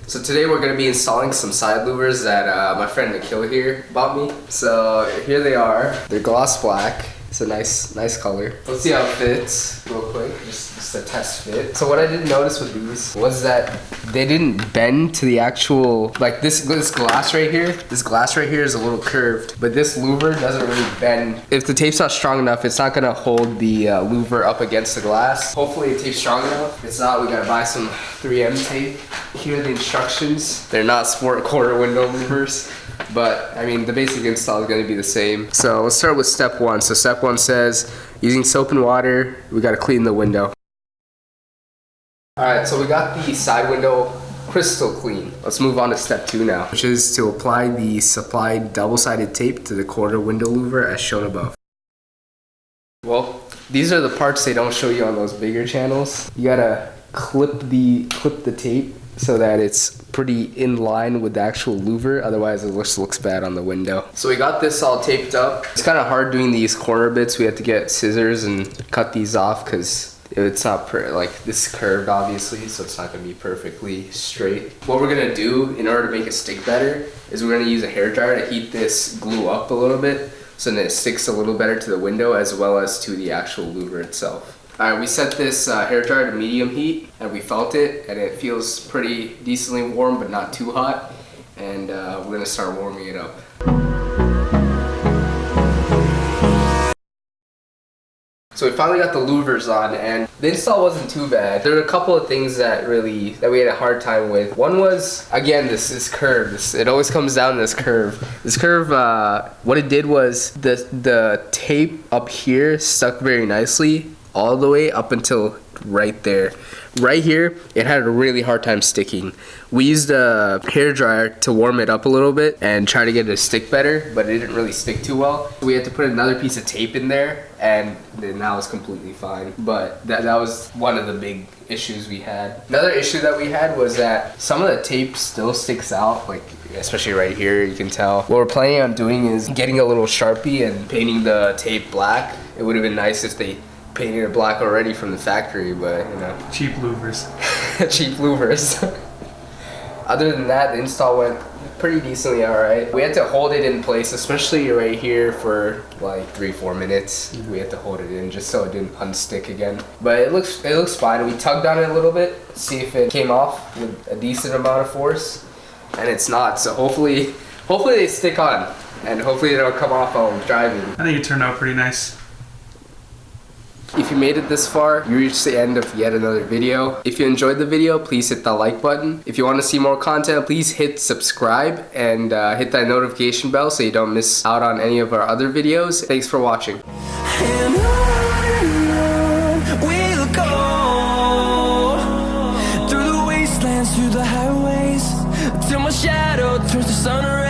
So today we're going to be installing some side louvers that my friend Nikhil here bought me. So here they are. They're gloss black. It's a nice color. Let's see how it fits real quick, just a test fit. So what I didn't notice with these was that they didn't bend to the actual, like this glass right here. This glass right here is a little curved, but this louver doesn't really bend. If the tape's not strong enough, it's not gonna hold the louver up against the glass. Hopefully the tape's strong enough. If it's not, we gotta buy some 3M tape. Here are the instructions. They're not sport quarter window louvers. But I mean, the basic install is going to be the same. So let's start with step one. So step one says, using soap and water, we got to clean the window. Alright, so we got the side window crystal clean. Let's move on to step two now, which is to apply the supplied double-sided tape to the quarter window louver as shown above. Well, these are the parts they don't show you on those bigger channels. You gotta clip the tape so that it's pretty in line with the actual louver, otherwise it looks bad on the window. So we got this all taped up. It's kind of hard doing these corner bits. We have to get scissors and cut these off because it's not like this is curved obviously, so it's not going to be perfectly straight. What we're going to do in order to make it stick better is we're going to use a hairdryer to heat this glue up a little bit so that it sticks a little better to the window as well as to the actual louver itself. Alright, we set this hairdryer to medium heat and we felt it and it feels pretty decently warm but not too hot, and we're going to start warming it up. So we finally got the louvers on and the install wasn't too bad. There were a couple of things that we had a hard time with. One was, again, this curve. It always comes down to this curve. This curve, what it did was the tape up here stuck very nicely all the way up until right there. Right here, it had a really hard time sticking. We used a hairdryer to warm it up a little bit and try to get it to stick better, but it didn't really stick too well. We had to put another piece of tape in there, and then now it's completely fine. But that was one of the big issues we had. Another issue that we had was that some of the tape still sticks out, like especially right here, you can tell. What we're planning on doing is getting a little Sharpie and painting the tape black. It would have been nice if they painted it black already from the factory, but you know. Cheap louvers. Cheap louvers. Other than that, the install went pretty decently alright. We had to hold it in place, especially right here, for like 3-4 minutes. We had to hold it in just so it didn't unstick again. But it looks fine. We tugged on it a little bit, see if it came off with a decent amount of force, and it's not. So hopefully they stick on, and hopefully they don't come off while I'm driving. I think it turned out pretty nice. If you made it this far, you reached the end of yet another video. If you enjoyed the video, please hit that like button. If you want to see more content, please hit subscribe and hit that notification bell so you don't miss out on any of our other videos. Thanks for watching. And on we'll go, through the wastelands, through the highways, till my shadow turns to sun rays.